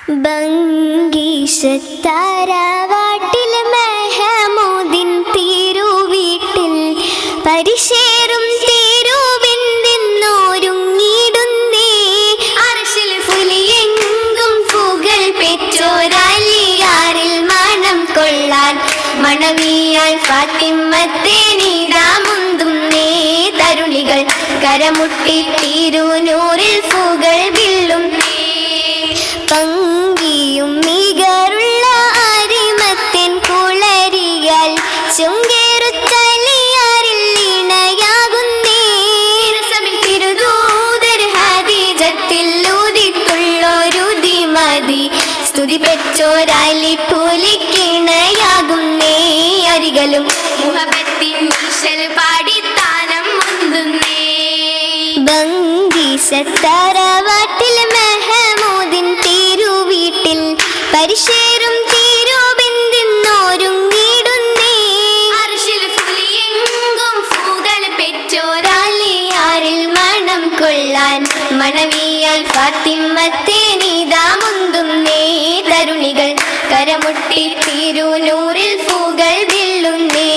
ബംഗീശത്താരാവാട്ടിൽ മെഹമൂദിൻ തിരുവീട്ടിൽ പരിശേറും തിരുവിന്ദിന്നോരുങ്ങിടുന്നേ. അർശിൽ പുലിയെങ്കും പുകൾ പെറ്റോരാലിയാറിൽ മണം കൊള്ളാൻ മണവിയാൽ ഫാത്തിമത്തെ നീതാ മുന്തുന്നേ. തരുണികൾ കരമുട്ടി തിരുനൂറിൽ പുകൾ വില്ലും പങ്കിയും മികറുള്ള അരിമത്തിൻ കുളരിയാൽ ചുങ്കേറുത്തലിയാറിൽ ഇണയാകുന്നേ. തിരുദൂതർ ഹദീജത്തിൽ ഉദിത്തുള്ളൊരുതിമതി സ്തുതി പെറ്റോരാലി പുലിക്കിണയാകുന്നേ. അരികളും മുഹബത്തിൻ ഈശൽ പാടിത്താനം മുന്തുന്നേ. ബംഗീശത്താരാവാട്ടിൽ മെഹമൂദിൻ തിരുവീട്ടിൽ പരിശേറും തിരുവിന്ദിന്നോരുങ്ങിടുന്നേ. അർശിൽ പുലിയെങ്കും പൂകൾ പെറ്റോരാലിയാറിൽ മണം കൊള്ളാൻ മണവിയാൽ ഫാത്തിമത്തെ നീതാ മുന്തുന്നേ. തരുണികൾ കരമുട്ടി തിരുനൂറിൽ പൂകൾ വില്ലുന്നേ.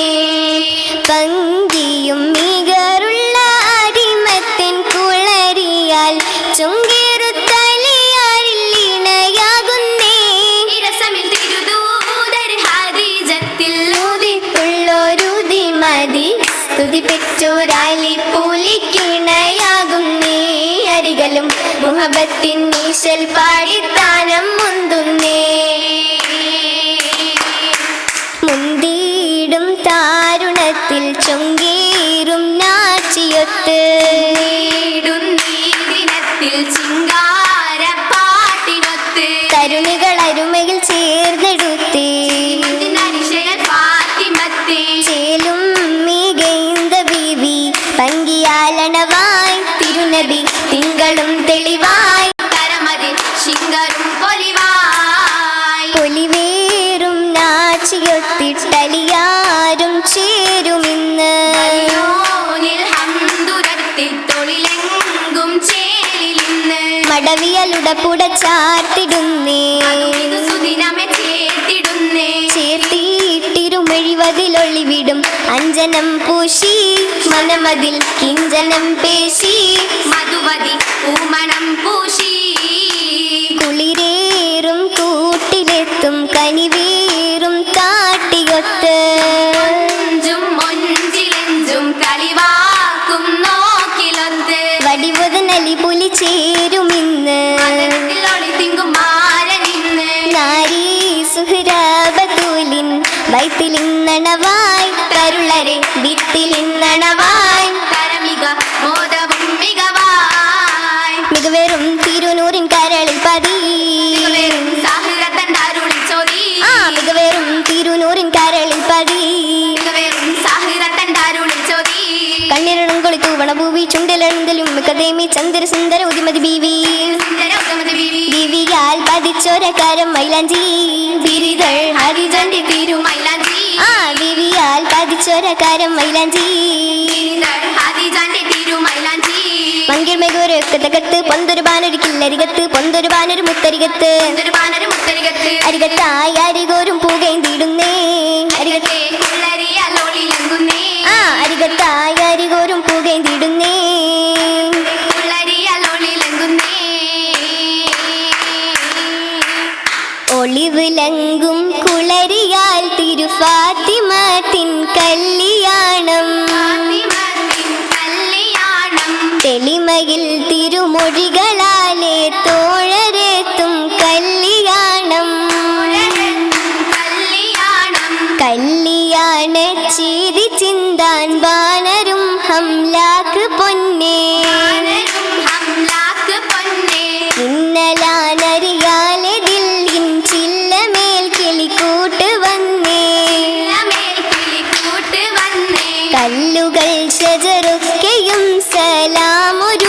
പങ്കിയും മികറുള്ള അരിമത്തിൻ കുളരിയാൽ ചുങ്കേറുത്തലിയാറിൽ ഇണയാകുന്നേ. ഇരസമിൽ തിരുദൂതർ ഹദീജത്തിൽ ഉദിത്തുള്ളൊരുതിമതി സ്തുതി പെറ്റോരാലി പുലിക്കിണയാകുന്നേ. അരികളും മുഹബത്തിൻ ഈശൽ പാടിത്താനം മുന്തുന്നേ. മുന്തിടും താരുണത്തിൽ ചൊങ്കേറും നാച്ചിയൊത്ത് തരുണികൾ അരുമയിൽ ചേർന്നെടുത്തേ. ചേലും മികൈന്ത ബീവി പങ്കിയാലണവായി തിരുനബി തിങ്കളും തെളിവായി കരമതിൽ ശിങ്കരും പൊലിവായി. പൊലിവേറും നാച്ചിയൊത്തിട്ടലിയാരും ചേരുമിന്ന് മടവിയലുടപ്പുട ചാർത്തിടുന്നേ. ചേർത്തിട്ടിരുമെഴിവതിലൊളിവിടും അഞ്ജനം പൂശി മനമതിൽ കിഞ്ചനം പേശി മധുവതി പൂമണം പൂശി. കുളിരേറും കൂട്ടിലെത്തും കനിവേറും കാട്ടിയൊത്ത് വടിവുതനലി പുലി ചേരുമിന്ന് നാരീ സുഹ്റാബത്തൂലിൻ വൈത്തിലിന്നണവായി കരുളരെ ഭിത്തിലിന്നണവായി മികവേറും തിരുനൂറിൻ കരളിൽ പതി മികവേറും തിരുനൂറിൻ കരളിൽ പതി കണ്ണിരണം കൊളിത്തു വണഭൂവി ചുണ്ടിലെഴുന്തലും കദേമി ചന്ദ്ര സുന്ദര ഉദിമതി ബീവി ബീവിയാൽ പതിച്ചൊരക്കാരം മൈലാഞ്ചി ബിരിതൾ ഹരിജന്റെ തിരുമൈലാഞ്ചി. ബീവിയാൽ പതിച്ചൊരക്കാരം മൈലാഞ്ചി മങ്കിൾമേകൊരക്കത്തകത്ത് പൊന്തൊരു ബാനൊരുക്കില്ലരികത്ത് പൊന്തൊരു ബാനൊരു മുത്തരികത്ത് അരികത്തായി അരികോരും പൂകൈന്തിടുന്നേ. അരികത്തായി അരികോരും പൂകൈന്തിടുന്നേ. ഒളിവിലങ്കും കുളരിയാൽ തിരുഫാത്തിമത്തിൻ കല്യാണം തെളിമയിൽ തിരുമൊഴികളാലെ തോഴരെത്തും കല്യാണം. കല്യാണ ചീരി ചിന്താൻ ബാനരും ഹംലാക്ക് പൊന്നേ. ഇന്നലാനറിയാലെ ദില്ലിൻ ചില്ലമേൽ കിളിക്കൂട്ട് വന്നേ. കല്ലുകൾ ഷജറൊക്കെയും സലാമൊരുക്കുന്നോന്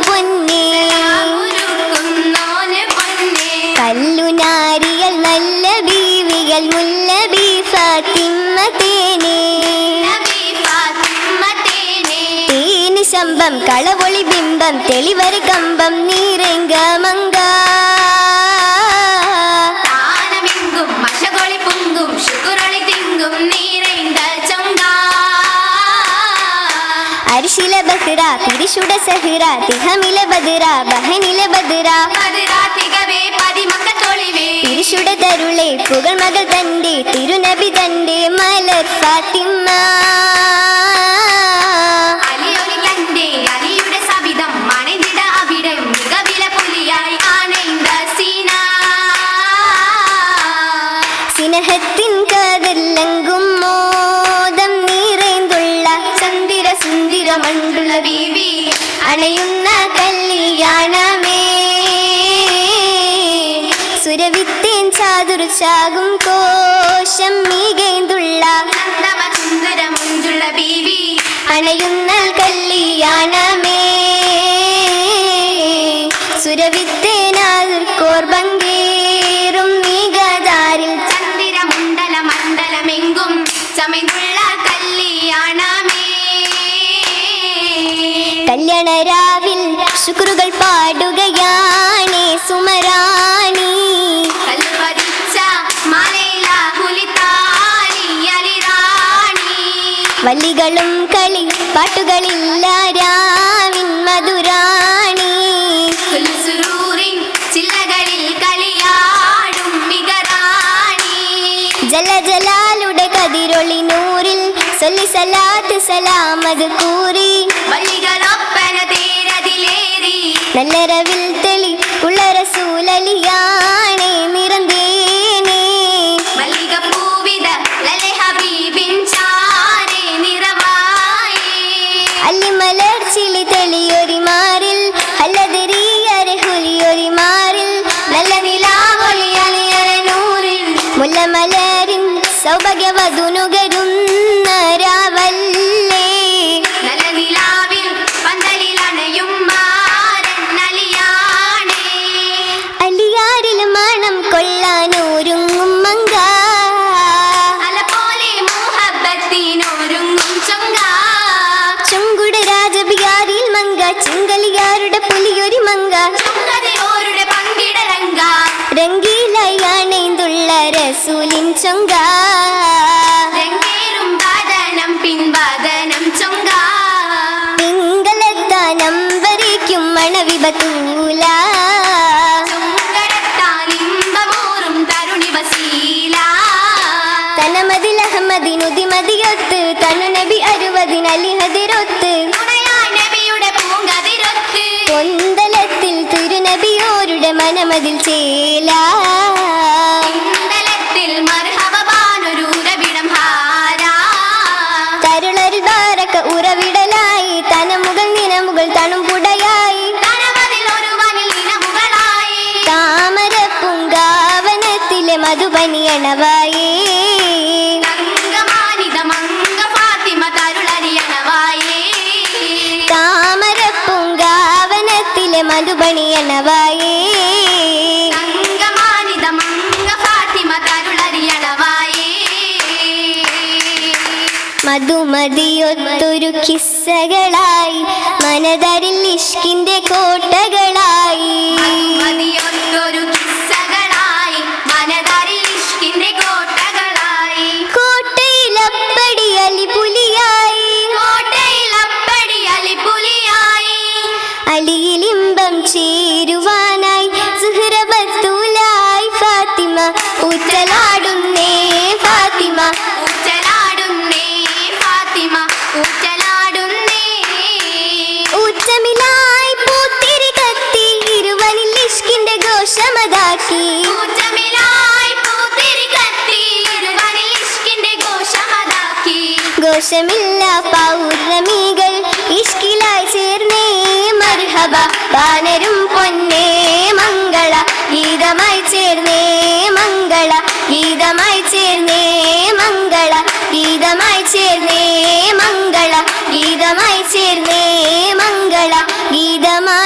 പൊന്നേ. കല്ലുനാരികൾ നല്ല ബീവികൾ മുല്ലബി ഫാത്തിമത്തേനെ. ശമ്പം കളവൊളി ബിംബം തെളിവര് കമ്പം നീരംഗമങ്ക പരിശുദ്ധ സഹിറ തിഹമിലെ ബദറ ബഹനിലെ ബദറ പരിശുദ്ധ തരുളെ പുകൾ മകൾ തന്റെ തിരുനബി തന്റെ മലർ ഫാത്തിമ സിനഹത്തിൻ കാതല്ലങ്കും മോദം നിറൈന്തുള്ള ചന്ദിര സുന്ദര മണ്ടുള്ള ബീവി അണയുന്ന കല്യാണമേ സുരവിത്തേൻ ചാതുർച്ചാകും കോശം മികൈന്തുള്ള സുന്ദര മണ്ടുള്ള ബീവി അണയുന്ന കല്യാണമേ സുരവിത്തേനാതിർ കോർബങ്കേറും മികതാരിൽ മണ്ഡലമെങ്കും ചമയുള്ള കല്യാണമേ കല്യാണരാവിൽ ശുക്രുകൾ പാടുകയാണേ സുമരാണി വല്ലികളും കളി പാട്ടുകളില്ല രാവിൻ മധുരാണി ചില്ലകളിൽ കളിയാടും മികറാണി ജലജലാലുടെ കതിരൊളി നൂറിൽ സൊല്ലി സലാത്ത് സലാമത് കൂറി വല്ലികളൊപ്പന തേരതിലേറി നല്ലരവിൽ തെളി ഉള്ള റസൂലലിയാണേ നിറന്തേനേ മല്ലിക പൂവിത ലലെ ഹബീബിൻ ചാരേ നിറവായേ അല്ലി മലർച്ചിലി തെളിയൊരി മാറിൽ അല്ലതിരിയരെ ഹുലിയൊരി മാറിൽ നല്ല നിലാവൊളി അലിയറെ നൂറിൽ മുല്ലമലരിൻ സൗഭാഗ്യവധുനുകരുന്ന രാവല്ലേ നല്ല നിലാവിൽ പന്തലിലണയും മാരനലിയാണേ അലിയാരിൽ മണം കൊള്ളാനൊരുങ്ങും മങ്ക അല പോലെ മുഹബ്ബത്തിനൊരുങ്ങും ചൊങ്ക ചൊങ്കുട രാജബിയാരിൽ മങ്ക ചെങ്കലിയാരുടെ പുലിയൊരി മങ്ക ചൊങ്കതിരോരുടെ പങ്കിടരങ്ക രംഗീലയാണെന്തുള്ള റസൂലിൻ ചൊങ്ക രംഗേറും ബാദനം പിൻവാദനം ചൊങ്ക തിങ്കളത്താനം വരയ്ക്കും മണവിബത്തൂല ചൊങ്കടത്താലിമ്പമൂറും തരുണി വസീല തനമതിൽ അഹമ്മദിനുദിമതിയൊത്ത് തനു നബി അരുവതിനലിഹതിരൊത്ത് നബിയുടെ പൂങ്കതിരൊത്ത് കൊന്തലത്തിൽ തിരുനബിയോരുടെ മനമതിൽ ചേല തരുളരിൽ ബാരക്ക ഉറവിടലായി തനമുകൾ നിനമുകൾ തണുപുടയായി താമര പൂങ്കാവനത്തിലെ മധുബനിയണവായേ താമര പൂങ്കാവനത്തിലെ മധുബനിയണവായേ മധുമതിയൊത്തൊരു കിസ്സകളായി മനതരിൽ ഇഷ്കിന്റെ കോട്ടകളായി കോട്ടയിലപ്പടി അലിപുലിയായി അലിയിലിമ്പം ചേരുവാനായി സുഹ്റബത്തൂലായി ഫാത്തിമ ഊറ്റലാടുന്നേ ഫാത്തിമ ഊറ്റമിലായി പൂത്തിരി കത്തി ഇരുവനിൽ ഇഷ്കിന്റെ ഘോഷമതാക്കി ഘോഷമില്ല പൗർണമികൾ ഇഷ്കിലായി ചേർന്നേ മർഹബ ബാനരും പൊന്നേ മംഗള ഗീതമായി ചേർന്നേ മംഗള ഗീതമായി ചേർന്നേ മംഗള ഗീതമായി ചേർന്നേ മംഗള ഗീതമായി ചേർന്നേ മംഗള ഗീതമായി